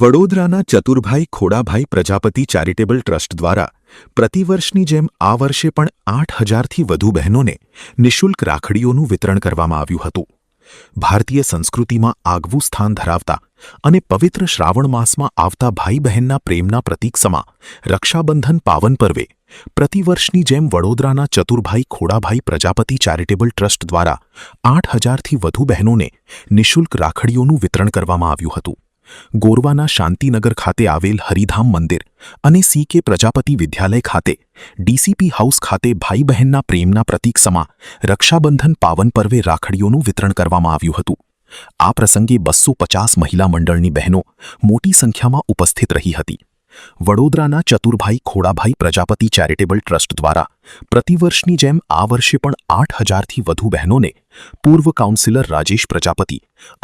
વડોદરાના Chaturbhai Khodabhai Prajapati charitable trust દ્વારા પ્રતિવર્ષની જેમ આ વર્ષે પણ 8,000થી વધુ બહેનોને નિઃશુલ્ક રાખડીઓનું વિતરણ કરવામાં આવ્યું હતું। ભારતીય સંસ્કૃતિમાં આગવું સ્થાન ધરાવતા અને પવિત્ર શ્રાવણ માસમાં આવતા ભાઈ બહેનના પ્રેમના પ્રતીક સમા રક્ષાબંધન પાવન પર્વે પ્રતિવર્ષની જેમ વડોદરાના ચતુરભાઈ ખોડાભાઈ પ્રજાપતિ ચેરિટેબલ ટ્રસ્ટ દ્વારા 8,000થી વધુ બહેનોને નિઃશુલ્ક રાખડીઓનું વિતરણ કરવામાં આવ્યું હતું। ગોરવાના શાંતિનગર ખાતે આવેલ હરિધામ મંદિર અને સી.કે. પ્રજાપતિ વિદ્યાલય ખાતે ડીસીપી હાઉસ ખાતે ભાઈ બહેનના પ્રેમના પ્રતીક સમા રક્ષાબંધન પાવન પર્વે રાખડીઓનું વિતરણ કરવામાં આવ્યું હતું। આ પ્રસંગે 250 મહિલા મંડળની બહેનો મોટી સંખ્યામાં ઉપસ્થિત રહી હતી। વડોદરાના ચતુરભાઈ ખોડાભાઈ પ્રજાપતિ ચેરિટેબલ ટ્રસ્ટ દ્વારા પ્રતિવર્ષની જેમ આ વર્ષે પણ 8,000થી વધુ બહેનોને પૂર્વ કાઉન્સિલર રાજેશ પ્રજાપતિ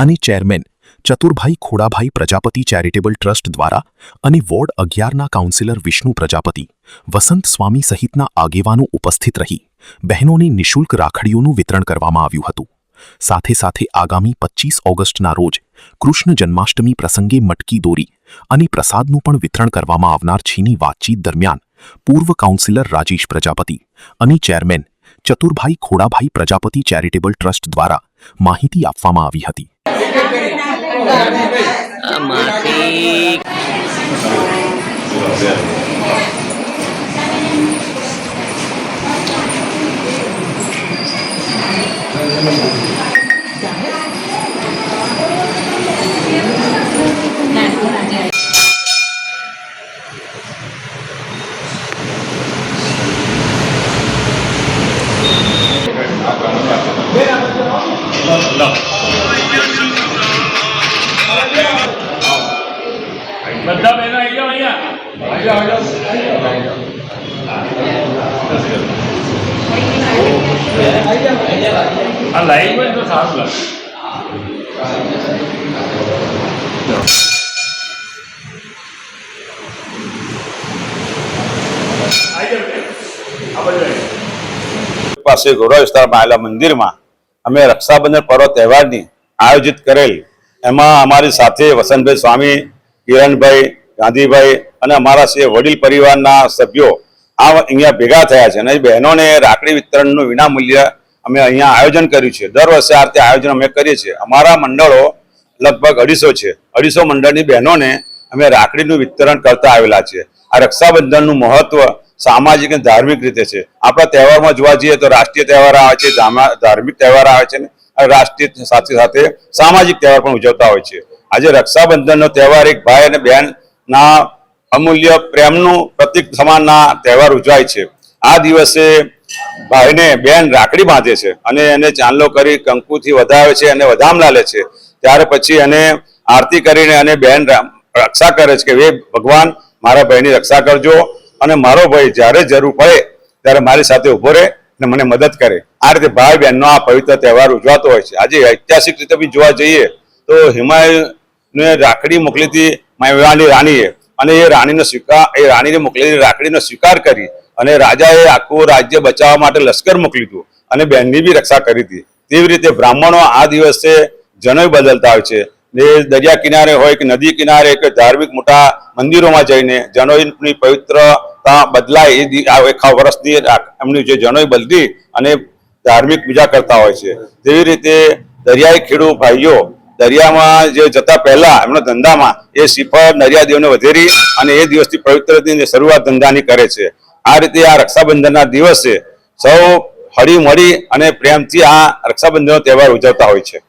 અને chairman Chaturbhai Khodabhai Prajapati charitable trust દ્વારા અને વોર્ડ 11ના કાઉન્સિલર વિષ્ણુ પ્રજાપતિ, વસંત સ્વામી સહિતના આગેવાનો ઉપસ્થિત રહી બહેનોને નિઃશુલ્ક રાખડીઓનું વિતરણ કરવામાં આવ્યું હતું। સાથે સાથે આગામી 25 ઓગસ્ટના રોજ કૃષ્ણ જન્માષ્ટમી પ્રસંગે મટકી દોરી અને પ્રસાદનું પણ વિતરણ કરવામાં આવનાર છીની વાતચીત દરમિયાન પૂર્વ કાઉન્સિલર રાજેશ પ્રજાપતિ અને chairman Chaturbhai Khodabhai Prajapati charitable trust દ્વારા માહિતી આપવામાં આવી હતી। બધા બહેનો આવી જાઓ અહીંયા આ લાઈવ હોય તો સારું લાગે। પાસે ગોરા વિસ્તારમાં આવેલા મંદિરમાં અમે રક્ષાબંધન પર્વ તહેવારની આયોજિત કરેલ એમાં અમારી સાથે વસંતભાઈ સ્વામી, કિરણભાઈ, ગાંધીભાઈ અને અમારા વડીલ પરિવારના સભ્યો અહીંયા ભેગા થયા છે અને બહેનોને રાખડી વિતરણનું વિનામૂલ્ય અમે અહીંયા આયોજન કર્યું છે। દર વર્ષે આ રીતે આયોજન અમે કરીએ છીએ। અમારા મંડળો લગભગ 250 છે। 250 મંડળની બહેનોને અમે રાખડીનું વિતરણ કરતા આવેલા છે। આ રક્ષાબંધનનું મહત્વ સામાજિક અને ધાર્મિક રીતે છે। આપણા તહેવારમાં જોવા જઈએ તો રાષ્ટ્રીય તહેવાર આવે છે, ધાર્મિક તહેવાર આવે છે અને રાષ્ટ્રીય સાથે સાથે સામાજિક તહેવાર પણ ઉજવતા હોય છે। આજે રક્ષાબંધનનો તહેવાર એક ભાઈ અને બહેનના અમૂલ્ય પ્રેમનું પ્રતીક સમાનના તહેવાર ઉજવાય છે। આ દિવસે ભાઈને બહેન રાખડી બાંધે છે અને એને ચાંદલો કરી કંકુથી વધાવે છે અને વધામણા લે છે। ત્યાર પછી એને આરતી કરીને અને બહેન રક્ષા કરે છે કે હે ભગવાન મારા ભાઈની રક્ષા કરજો અને મારો ભાઈ જ્યારે જરૂર પડે ત્યારે મારી સાથે ઊભો રહે અને મને મદદ કરે। આ રીતે ભાઈ બહેનનો આ પવિત્ર તહેવાર ઉજવાતો હોય છે। આજે ઐતિહાસિક રીતે બી જોવા જઈએ તો હુમાયુને રાખડી મોકલી હતી મેવાડની રાણીએ અને એ રાણીને મોકલેલી રાખડીનો સ્વીકાર કરી અને રાજાએ આખું રાજ્ય બચાવવા માટે લશ્કર મોકલ્યું હતું અને બહેનની બી રક્ષા કરી હતી। તેવી રીતે બ્રાહ્મણો આ દિવસે જનોઈ બદલતા હોય છે। દરિયા કિનારે હોય કે નદી કિનારે કે ધાર્મિક મોટા મંદિરોમાં જઈને જનોઈની પવિત્રતા બદલાય એ વર્ષની એમની જે જનોઈ બદલી અને ધાર્મિક પૂજા કરતા હોય છે। તેવી રીતે દરિયાઈ ખેડૂત ભાઈઓ દરિયામાં જે જતા પહેલા એમના ધંધામાં એ શ્રીફળ નરિયાદેવને વધેરી અને એ દિવસથી પવિત્રની શરૂઆત ધંધાની કરે છે। આ રીતે આ રક્ષાબંધનના દિવસે સૌ હળી મળી અને પ્રેમથી આ રક્ષાબંધનનો તહેવાર ઉજવતા હોય છે।